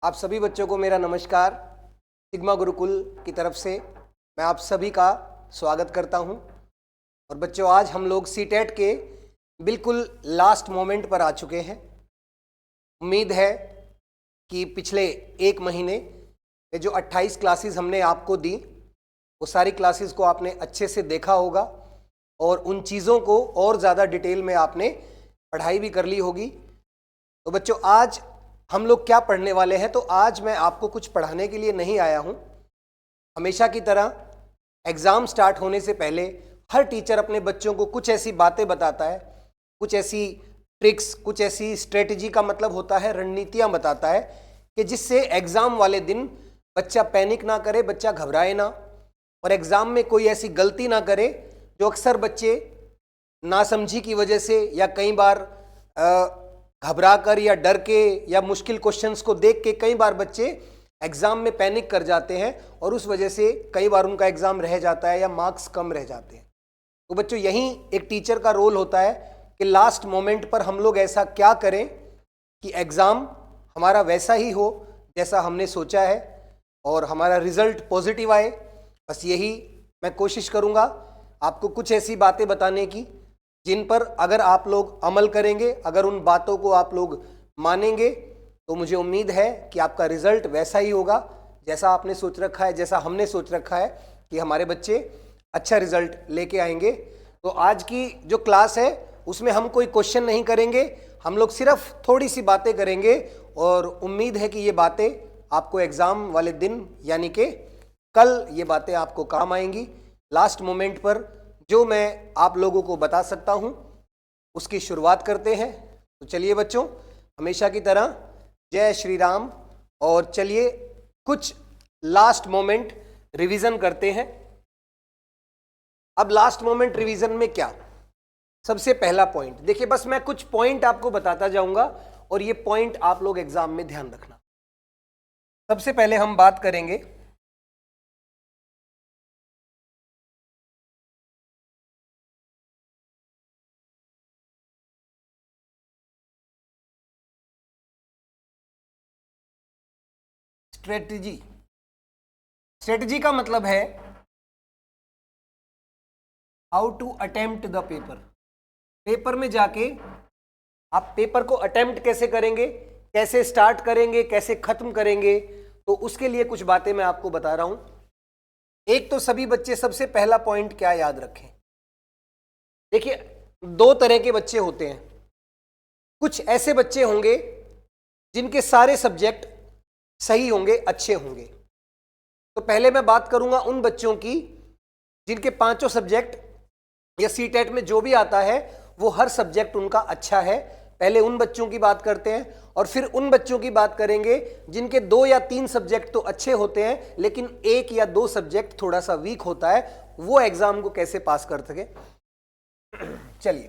आप सभी बच्चों को मेरा नमस्कार। सिग्मा गुरुकुल की तरफ से मैं आप सभी का स्वागत करता हूं। और बच्चों, आज हम लोग सीटेट के बिल्कुल लास्ट मोमेंट पर आ चुके हैं। उम्मीद है कि पिछले एक महीने में जो 28 क्लासेस हमने आपको दी, वो सारी क्लासेस को आपने अच्छे से देखा होगा और उन चीज़ों को और ज़्यादा डिटेल में आपने पढ़ाई भी कर ली होगी। तो बच्चों, आज हम लोग क्या पढ़ने वाले हैं? तो आज मैं आपको कुछ पढ़ाने के लिए नहीं आया हूं। हमेशा की तरह एग्ज़ाम स्टार्ट होने से पहले हर टीचर अपने बच्चों को कुछ ऐसी बातें बताता है, कुछ ऐसी ट्रिक्स, कुछ ऐसी स्ट्रेटजी का मतलब होता है रणनीतियां बताता है कि जिससे एग्ज़ाम वाले दिन बच्चा पैनिक ना करे, बच्चा घबराए ना और एग्ज़ाम में कोई ऐसी गलती ना करे जो अक्सर बच्चे नासमझी की वजह से या कई बार घबरा कर या डर के या मुश्किल क्वेश्चंस को देख के कई बार बच्चे एग्ज़ाम में पैनिक कर जाते हैं और उस वजह से कई बार उनका एग्ज़ाम रह जाता है या मार्क्स कम रह जाते हैं। तो बच्चों, यही एक टीचर का रोल होता है कि लास्ट मोमेंट पर हम लोग ऐसा क्या करें कि एग्ज़ाम हमारा वैसा ही हो जैसा हमने सोचा है और हमारा रिजल्ट पॉजिटिव आए। बस यही मैं कोशिश करूँगा आपको कुछ ऐसी बातें बताने की जिन पर अगर आप लोग अमल करेंगे, अगर उन बातों को आप लोग मानेंगे, तो मुझे उम्मीद है कि आपका रिजल्ट वैसा ही होगा जैसा आपने सोच रखा है, जैसा हमने सोच रखा है कि हमारे बच्चे अच्छा रिजल्ट लेके आएंगे। तो आज की जो क्लास है उसमें हम कोई क्वेश्चन नहीं करेंगे, हम लोग सिर्फ थोड़ी सी बातें करेंगे और उम्मीद है कि ये बातें आपको एग्ज़ाम वाले दिन यानी कि कल ये बातें आपको काम आएंगी। लास्ट मोमेंट पर जो मैं आप लोगों को बता सकता हूं उसकी शुरुआत करते हैं। तो चलिए बच्चों, हमेशा की तरह जय श्री राम और चलिए कुछ लास्ट मोमेंट रिवीजन करते हैं। अब लास्ट मोमेंट रिवीजन में क्या, सबसे पहला पॉइंट देखिए, बस मैं कुछ पॉइंट आपको बताता जाऊंगा और ये पॉइंट आप लोग एग्जाम में ध्यान रखना। सबसे पहले हम बात करेंगे स्ट्रेटजी। स्ट्रेटजी का मतलब है how to attempt the paper. Paper में जाके आप पेपर को अटेम्प्ट कैसे करेंगे, कैसे स्टार्ट करेंगे, कैसे खत्म करेंगे, तो उसके लिए कुछ बातें मैं आपको बता रहा हूं। एक तो सभी बच्चे सबसे पहला पॉइंट क्या याद रखें, देखिए दो तरह के बच्चे होते हैं। कुछ ऐसे बच्चे होंगे जिनके सारे सब्जेक्ट सही होंगे, अच्छे होंगे। तो पहले मैं बात करूंगा उन बच्चों की जिनके पांचों सब्जेक्ट या सीटेट में जो भी आता है वो हर सब्जेक्ट उनका अच्छा है। पहले उन बच्चों की बात करते हैं और फिर उन बच्चों की बात करेंगे जिनके 2 या 3 सब्जेक्ट तो अच्छे होते हैं लेकिन 1 या 2 सब्जेक्ट थोड़ा सा वीक होता है, वो एग्जाम को कैसे पास कर सके। चलिए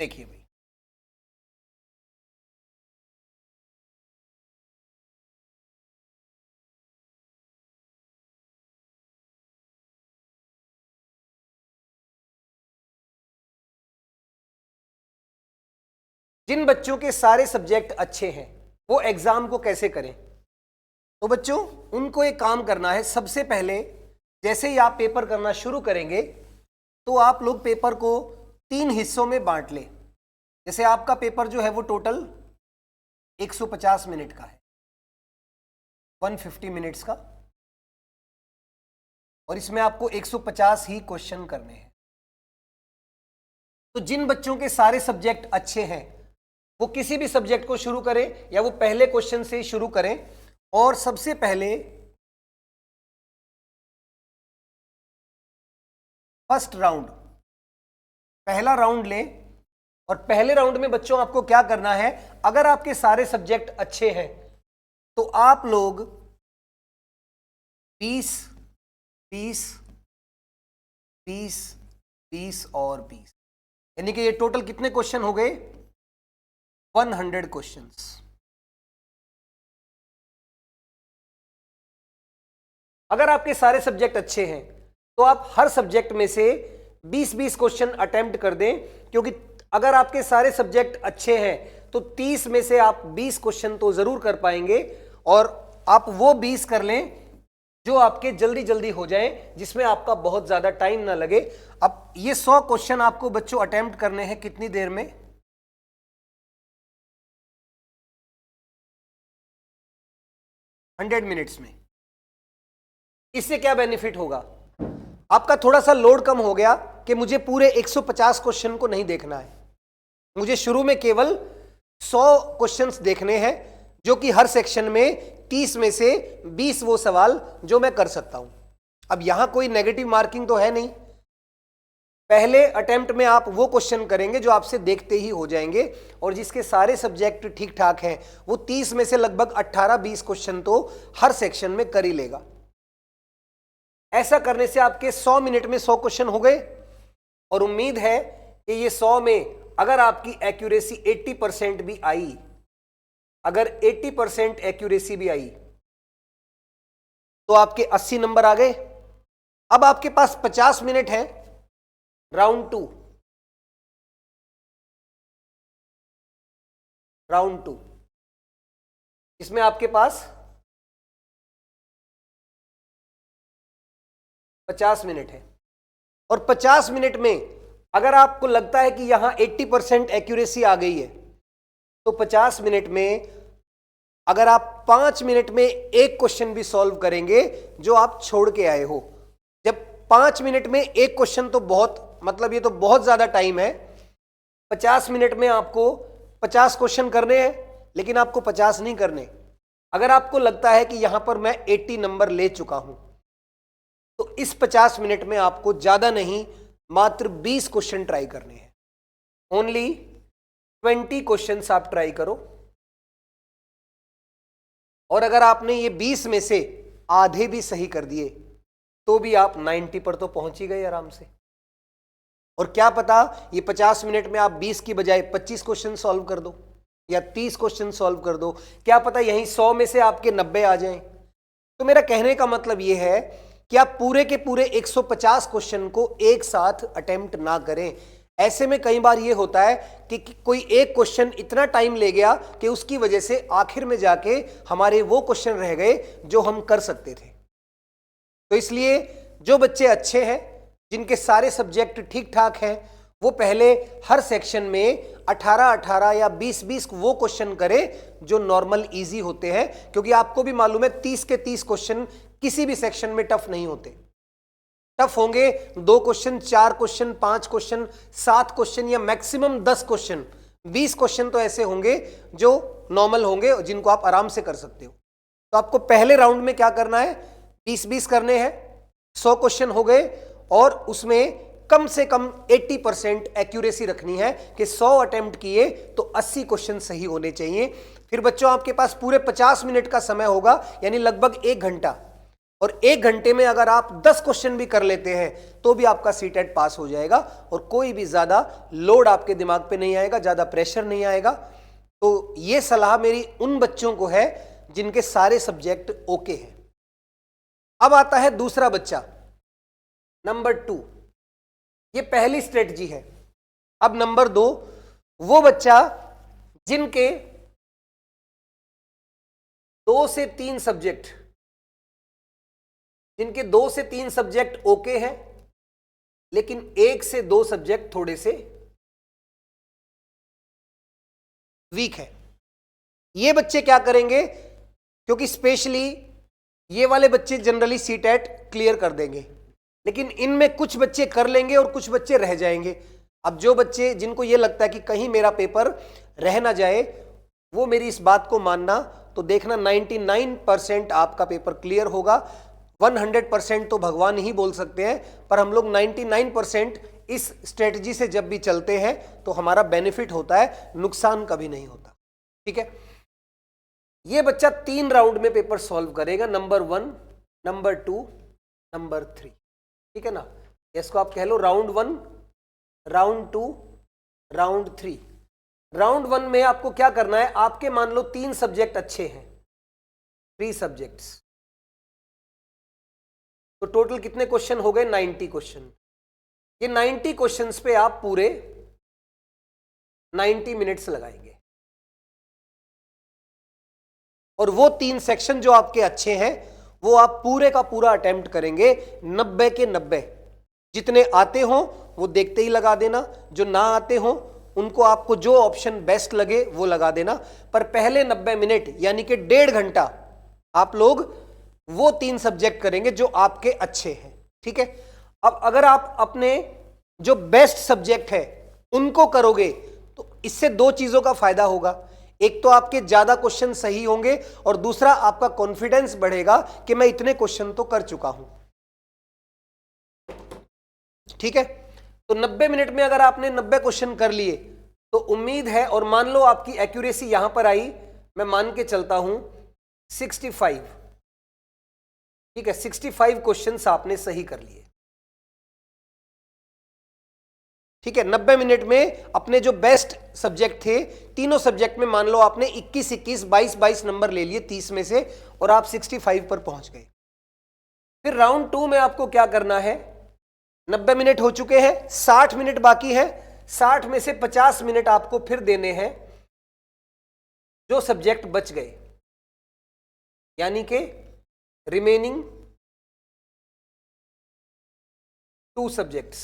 देखिए भाई, जिन बच्चों के सारे सब्जेक्ट अच्छे हैं वो एग्जाम को कैसे करें। तो बच्चों, उनको एक काम करना है। सबसे पहले जैसे ही आप पेपर करना शुरू करेंगे तो आप लोग पेपर को 3 हिस्सों में बांट लें। जैसे आपका पेपर जो है वो टोटल 150 मिनट का है, 150 मिनट्स का, और इसमें आपको 150 ही क्वेश्चन करने हैं। तो जिन बच्चों के सारे सब्जेक्ट अच्छे हैं वो किसी भी सब्जेक्ट को शुरू करें या वो पहले क्वेश्चन से ही शुरू करें और सबसे पहले फर्स्ट राउंड, पहला राउंड लें। और पहले राउंड में बच्चों आपको क्या करना है, अगर आपके सारे सब्जेक्ट अच्छे हैं तो आप लोग 20 20 20 20 और 20, यानी कि ये टोटल कितने क्वेश्चन हो गए, 100 क्वेश्चंस। अगर आपके सारे सब्जेक्ट अच्छे हैं तो आप हर सब्जेक्ट में से 20-20 क्वेश्चन अटेम्प्ट कर दें, क्योंकि अगर आपके सारे सब्जेक्ट अच्छे हैं तो 30 में से आप 20 क्वेश्चन तो जरूर कर पाएंगे, और आप वो 20 कर लें जो आपके जल्दी जल्दी हो जाएं, जिसमें आपका बहुत ज्यादा टाइम ना लगे। अब ये 100 क्वेश्चन आपको बच्चों अटेम्प्ट करने हैं कितनी देर में? 100 मिनट्स में। इससे क्या बेनिफिट होगा? आपका थोड़ा सा लोड कम हो गया कि मुझे पूरे 150 क्वेश्चन को नहीं देखना है, मुझे शुरू में केवल 100 क्वेश्चंस देखने हैं, जो कि हर सेक्शन में 30 में से 20 वो सवाल जो मैं कर सकता हूं। अब यहां कोई नेगेटिव मार्किंग तो है नहीं, पहले अटेम्प्ट में आप वो क्वेश्चन करेंगे जो आपसे देखते ही हो जाएंगे, और जिसके सारे सब्जेक्ट ठीक ठाक हैं वो 30 में से लगभग 18-20 क्वेश्चन तो हर सेक्शन में कर ही लेगा। ऐसा करने से आपके 100 मिनट में 100 क्वेश्चन हो गए, और उम्मीद है कि ये 100 में अगर आपकी एक्यूरेसी 80% भी आई, अगर 80% एक्यूरेसी भी आई, तो आपके 80 नंबर आ गए। अब आपके पास 50 मिनट है राउंड 2। इसमें आपके पास 50 मिनट है, और 50 मिनट में अगर आपको लगता है कि यहां 80% एक्यूरेसी आ गई है, तो 50 मिनट में अगर आप 5 मिनट में एक क्वेश्चन भी सॉल्व करेंगे जो आप छोड़ के आए हो, जब 5 मिनट में एक क्वेश्चन तो बहुत, मतलब ये तो बहुत ज्यादा टाइम है। 50 मिनट में आपको 50 क्वेश्चन करने हैं, लेकिन आपको 50 नहीं करने। अगर आपको लगता है कि यहां पर मैं 80 नंबर ले चुका हूं, तो इस 50 मिनट में आपको ज्यादा नहीं, मात्र 20 क्वेश्चन ट्राई करने हैं। ओनली 20 क्वेश्चंस आप ट्राई करो, और अगर आपने ये 20 में से आधे भी सही कर दिए तो भी आप 90 पर तो पहुंच ही गए आराम से। और क्या पता ये 50 मिनट में आप 20 की बजाय 25 क्वेश्चन सॉल्व कर दो, या 30 क्वेश्चन सॉल्व कर दो, क्या पता यहीं 100 में से आपके 90 आ जाएं। तो मेरा कहने का मतलब ये है कि आप पूरे के पूरे 150 क्वेश्चन को एक साथ अटेम्प्ट ना करें। ऐसे में कई बार ये होता है कि कोई एक क्वेश्चन इतना टाइम ले गया कि उसकी वजह से आखिर में जाके हमारे वो क्वेश्चन रह गए जो हम कर सकते थे। तो इसलिए जो बच्चे अच्छे हैं, जिनके सारे सब्जेक्ट ठीक ठाक हैं, वो पहले हर सेक्शन में 18-18 या 20-20 वो क्वेश्चन करें जो नॉर्मल इजी होते हैं, क्योंकि आपको भी मालूम है 30 के 30 क्वेश्चन किसी भी सेक्शन में टफ नहीं होते। टफ होंगे 2 क्वेश्चन, 4 क्वेश्चन, 5 क्वेश्चन, 7 क्वेश्चन, या मैक्सिमम 10 क्वेश्चन। 20 क्वेश्चन तो ऐसे होंगे जो नॉर्मल होंगे, जिनको आप आराम से कर सकते हो। तो आपको पहले राउंड में क्या करना है, 20-20 करने हैं, 100 क्वेश्चन हो गए, और उसमें कम से कम 80% एक्यूरेसी रखनी है कि 100 अटेम्प्ट किए तो 80 क्वेश्चन सही होने चाहिए। फिर बच्चों आपके पास पूरे 50 मिनट का समय होगा, यानी लगभग 1 घंटा, और 1 घंटे में अगर आप 10 क्वेश्चन भी कर लेते हैं तो भी आपका सीटेट पास हो जाएगा, और कोई भी ज्यादा लोड आपके दिमाग पे नहीं आएगा, ज्यादा प्रेशर नहीं आएगा। तो ये सलाह मेरी उन बच्चों को है जिनके सारे सब्जेक्ट ओके हैं। अब आता है दूसरा बच्चा, नंबर 2। ये पहली स्ट्रेटजी है। अब नंबर 2, वो बच्चा जिनके 2 से 3 सब्जेक्ट, जिनके 2 से 3 सब्जेक्ट ओके हैं, लेकिन 1 से 2 सब्जेक्ट थोड़े से वीक है। ये बच्चे क्या करेंगे, क्योंकि स्पेशली ये वाले बच्चे जनरली सीटेट क्लियर कर देंगे, लेकिन इनमें कुछ बच्चे कर लेंगे और कुछ बच्चे रह जाएंगे। अब जो बच्चे जिनको ये लगता है कि कहीं मेरा पेपर रह ना जाए, वो मेरी इस बात को मानना, तो देखना 99% आपका पेपर क्लियर होगा। 100% तो भगवान ही बोल सकते हैं, पर हम लोग 99% इस स्ट्रेटजी से जब भी चलते हैं तो हमारा बेनिफिट होता है, नुकसान कभी नहीं होता। ठीक है, ये बच्चा 3 राउंड में पेपर सॉल्व करेगा, नंबर 1, नंबर 2, नंबर 3। ठीक है ना, इसको आप कह लो राउंड 1, राउंड 2, राउंड 3। राउंड 1 में आपको क्या करना है, आपके मान लो 3 सब्जेक्ट अच्छे हैं, 3 सब्जेक्ट्स, तो टोटल कितने क्वेश्चन हो गए, 90 क्वेश्चन। ये 90 क्वेश्चंस पे आप पूरे 90 मिनट्स लगाएंगे। और वो 3 सेक्शन जो आपके अच्छे हैं वो आप पूरे का पूरा अटेम्प्ट करेंगे 90 के 90। जितने आते हो वो देखते ही लगा देना, जो ना आते हो उनको आपको जो ऑप्शन बेस्ट लगे वो लगा देना। पर पहले 90 मिनट यानी कि 1.5 घंटा आप लोग वो 3 सब्जेक्ट करेंगे जो आपके अच्छे हैं, ठीक है। अब अगर आप अपने जो बेस्ट सब्जेक्ट है उनको करोगे तो इससे 2 चीजों का फायदा होगा। एक तो आपके ज्यादा क्वेश्चन सही होंगे और दूसरा आपका कॉन्फिडेंस बढ़ेगा कि मैं इतने क्वेश्चन तो कर चुका हूं, ठीक है। तो 90 मिनट में अगर आपने 90 क्वेश्चन कर लिए तो उम्मीद है, और मान लो आपकी एक्यूरेसी यहां पर आई, मैं मान के चलता हूं 65, ठीक है, 65 क्वेश्चंस आपने सही कर लिए, ठीक है। 90 मिनट में अपने जो बेस्ट सब्जेक्ट थे, तीनों सब्जेक्ट में मान लो आपने 21, 21, 22, 22 नंबर ले लिए 30 में से और आप 65 पर पहुंच गए। फिर राउंड 2 में आपको क्या करना है, 90 मिनट हो चुके हैं, 60 मिनट बाकी है, 60 में से 50 मिनट आपको फिर देने हैं जो सब्जेक्ट बच गए, यानी कि रिमेनिंग 2 सब्जेक्ट्स,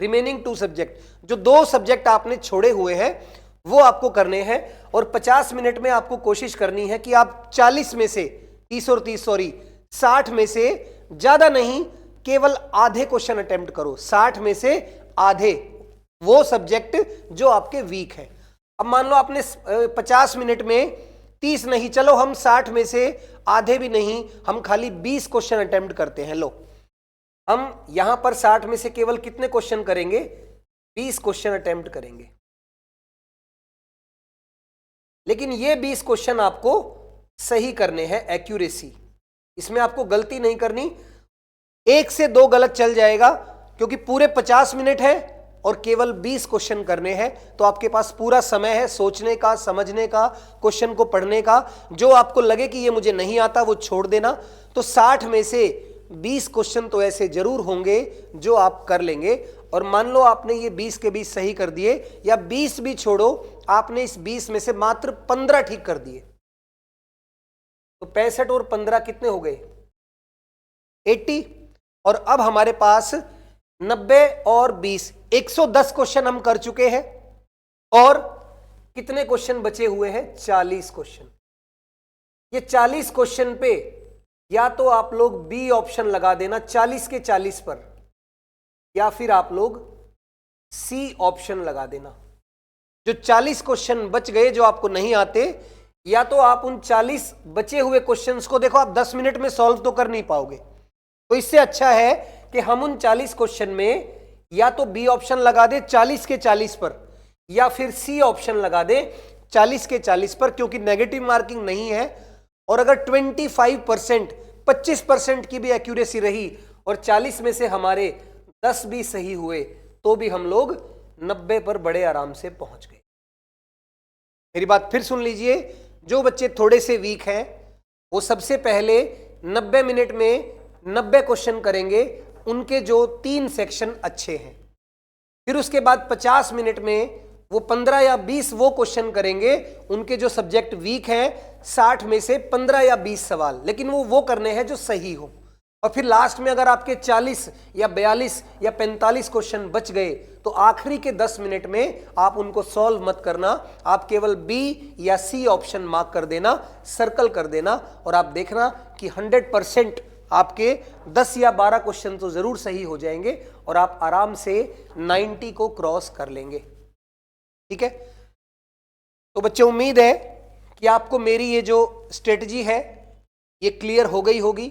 रिमेनिंग 2 सब्जेक्ट, जो 2 सब्जेक्ट आपने छोड़े हुए हैं वो आपको करने हैं। और 50 मिनट में आपको कोशिश करनी है कि आप 40 में से 60 में से ज्यादा नहीं, केवल आधे क्वेश्चन अटेम्प्ट करो, 60 में से आधे वो सब्जेक्ट जो आपके वीक है। अब मान लो आपने 50 मिनट में 30 नहीं, चलो हम 60 में से आधे भी नहीं, हम खाली 20 क्वेश्चन अटेम्प्ट करते हैं। लो, हम यहां पर 60 में से केवल कितने क्वेश्चन करेंगे, 20 क्वेश्चन अटेम्प्ट करेंगे। लेकिन ये 20 क्वेश्चन आपको सही करने हैं, एक्यूरेसी, इसमें आपको गलती नहीं करनी। 1 से 2 गलत चल जाएगा क्योंकि पूरे 50 मिनट है और केवल 20 क्वेश्चन करने हैं, तो आपके पास पूरा समय है सोचने का, समझने का, क्वेश्चन को पढ़ने का। जो आपको लगे कि ये मुझे नहीं आता वो छोड़ देना। तो 60 में से 20 क्वेश्चन तो ऐसे जरूर होंगे जो आप कर लेंगे। और मान लो आपने ये 20 के 20 सही कर दिए, या 20 भी छोड़ो, आपने इस 20 में से मात्र 15 ठीक कर दिए, तो 65 और 15 कितने हो गए, 80। और अब हमारे पास 90 और 20, 110 क्वेश्चन हम कर चुके हैं और कितने क्वेश्चन बचे हुए हैं, 40 क्वेश्चन। ये 40 क्वेश्चन पे या तो आप लोग बी ऑप्शन लगा देना 40 के 40 पर, या फिर आप लोग सी ऑप्शन लगा देना। जो 40 क्वेश्चन बच गए जो आपको नहीं आते, या तो आप उन 40 बचे हुए क्वेश्चंस को, देखो आप 10 मिनट में सॉल्व तो कर नहीं पाओगे, तो इससे अच्छा है कि हम उन 40 क्वेश्चन में या तो बी ऑप्शन लगा दे 40 के 40 पर, या फिर सी ऑप्शन लगा दे 40 के 40 पर, क्योंकि नेगेटिव मार्किंग नहीं है। और अगर 25%, 25% की भी एक्यूरेसी रही और 40 में से हमारे 10 भी सही हुए, तो भी हम लोग 90 पर बड़े आराम से पहुंच गए। मेरी बात फिर सुन लीजिए, जो बच्चे थोड़े से वीक हैं वो सबसे पहले 90 मिनट में 90 क्वेश्चन करेंगे, उनके जो 3 सेक्शन अच्छे हैं। फिर उसके बाद 50 मिनट में वो 15 या 20 वो क्वेश्चन करेंगे, उनके जो सब्जेक्ट वीक हैं, 60 में से 15 या 20 सवाल, लेकिन वो करने हैं जो सही हो। और फिर लास्ट में अगर आपके 40 या 42 या 45 क्वेश्चन बच गए, तो आखिरी के 10 मिनट में आप उनको सॉल्व मत करना, आप केवल बी या सी ऑप्शन मार्क कर देना, सर्कल कर देना, और आप देखना कि 100% आपके 10 या 12 क्वेश्चन तो जरूर सही हो जाएंगे और आप आराम से 90 को क्रॉस कर लेंगे। ठीक है, तो बच्चे उम्मीद है कि आपको मेरी ये जो स्ट्रेटजी है ये क्लियर हो गई होगी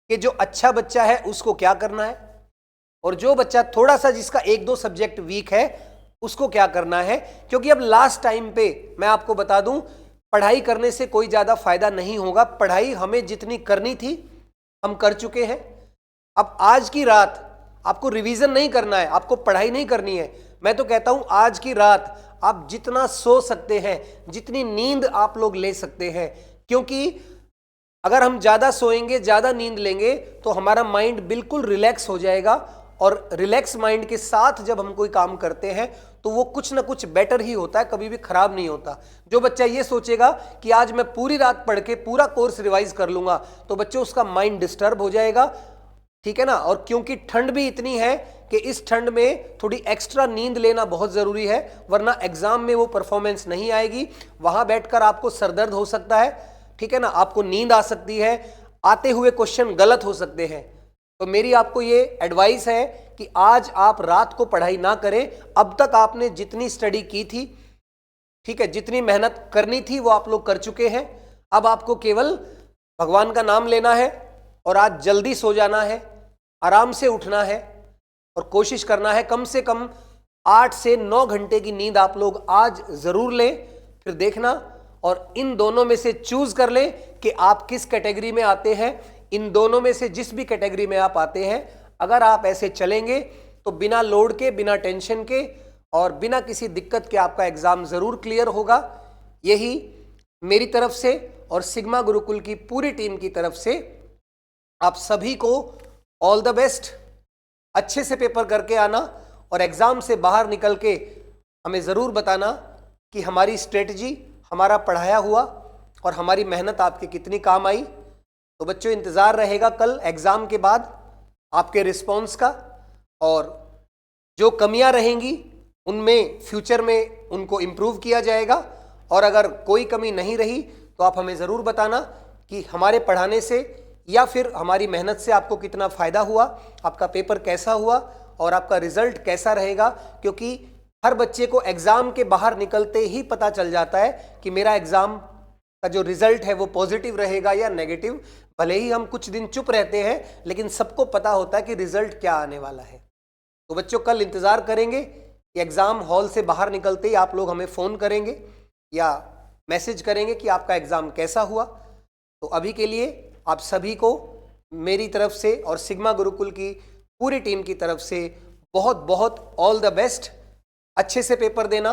कि जो अच्छा बच्चा है उसको क्या करना है, और जो बच्चा थोड़ा सा जिसका 1-2 सब्जेक्ट वीक है उसको क्या करना है। क्योंकि अब लास्ट टाइम पे मैं आपको बता दूं, पढ़ाई करने से कोई ज्यादा फायदा नहीं होगा। पढ़ाई हमें जितनी करनी थी हम कर चुके हैं। अब आज की रात आपको रिवीजन नहीं करना है, आपको पढ़ाई नहीं करनी है। मैं तो कहता हूं आज की रात आप जितना सो सकते हैं, जितनी नींद आप लोग ले सकते हैं, क्योंकि अगर हम ज्यादा सोएंगे, ज्यादा नींद लेंगे तो हमारा माइंड बिल्कुल रिलैक्स हो जाएगा और रिलैक्स माइंड के साथ जब हम कोई काम करते हैं तो वो कुछ ना कुछ बेटर ही होता है, कभी भी खराब नहीं होता। जो बच्चा ये सोचेगा कि आज मैं पूरी रात पढ़ के पूरा कोर्स रिवाइज कर लूंगा, तो बच्चों उसका माइंड डिस्टर्ब हो जाएगा, ठीक है ना। और क्योंकि ठंड भी इतनी है कि इस ठंड में थोड़ी एक्स्ट्रा नींद लेना बहुत जरूरी है, वरना एग्जाम में वो परफॉर्मेंस नहीं आएगी। वहां बैठकर आपको सरदर्द हो सकता है, ठीक है ना, आपको नींद आ सकती है, आते हुए क्वेश्चन गलत हो सकते हैं। तो मेरी आपको ये एडवाइस है कि आज आप रात को पढ़ाई ना करें। अब तक आपने जितनी स्टडी की थी, ठीक है, जितनी मेहनत करनी थी वो आप लोग कर चुके हैं। अब आपको केवल भगवान का नाम लेना है और आज जल्दी सो जाना है, आराम से उठना है और कोशिश करना है कम से कम 8 से 9 घंटे की नींद आप लोग आज जरूर लें। फिर देखना और इन दोनों में से चूज कर लें कि आप किस कैटेगरी में आते हैं। इन दोनों में से जिस भी कैटेगरी में आप आते हैं, अगर आप ऐसे चलेंगे तो बिना लोड के, बिना टेंशन के और बिना किसी दिक्कत के आपका एग्जाम जरूर क्लियर होगा। यही मेरी तरफ से और सिग्मा गुरुकुल की पूरी टीम की तरफ से आप सभी को ऑल द बेस्ट। अच्छे से पेपर करके आना और एग्जाम से बाहर निकल के हमें ज़रूर बताना कि हमारी स्ट्रेटजी, हमारा पढ़ाया हुआ और हमारी मेहनत आपके कितनी काम आई। तो बच्चों इंतज़ार रहेगा कल एग्ज़ाम के बाद आपके रिस्पॉन्स का, और जो कमियां रहेंगी उनमें फ्यूचर में उनको इम्प्रूव किया जाएगा। और अगर कोई कमी नहीं रही तो आप हमें ज़रूर बताना कि हमारे पढ़ाने से या फिर हमारी मेहनत से आपको कितना फ़ायदा हुआ, आपका पेपर कैसा हुआ और आपका रिजल्ट कैसा रहेगा। क्योंकि हर बच्चे को एग्ज़ाम के बाहर निकलते ही पता चल जाता है कि मेरा एग्ज़ाम का जो रिजल्ट है वो पॉजिटिव रहेगा या नेगेटिव। भले ही हम कुछ दिन चुप रहते हैं, लेकिन सबको पता होता है कि रिजल्ट क्या आने वाला है। तो बच्चों कल इंतज़ार करेंगे कि एग्ज़ाम हॉल से बाहर निकलते ही आप लोग हमें फ़ोन करेंगे या मैसेज करेंगे कि आपका एग्ज़ाम कैसा हुआ। तो अभी के लिए आप सभी को मेरी तरफ से और सिग्मा गुरुकुल की पूरी टीम की तरफ से बहुत बहुत ऑल द बेस्ट। अच्छे से पेपर देना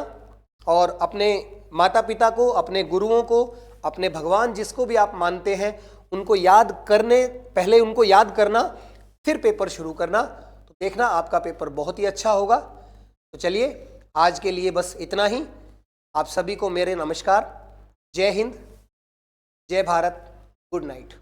और अपने माता पिता को, अपने गुरुओं को, अपने भगवान जिसको भी आप मानते हैं उनको याद करने, पहले उनको याद करना फिर पेपर शुरू करना। तो देखना आपका पेपर बहुत ही अच्छा होगा। तो चलिए आज के लिए बस इतना ही। आप सभी को मेरे नमस्कार। जय हिंद, जय भारत, गुड नाइट।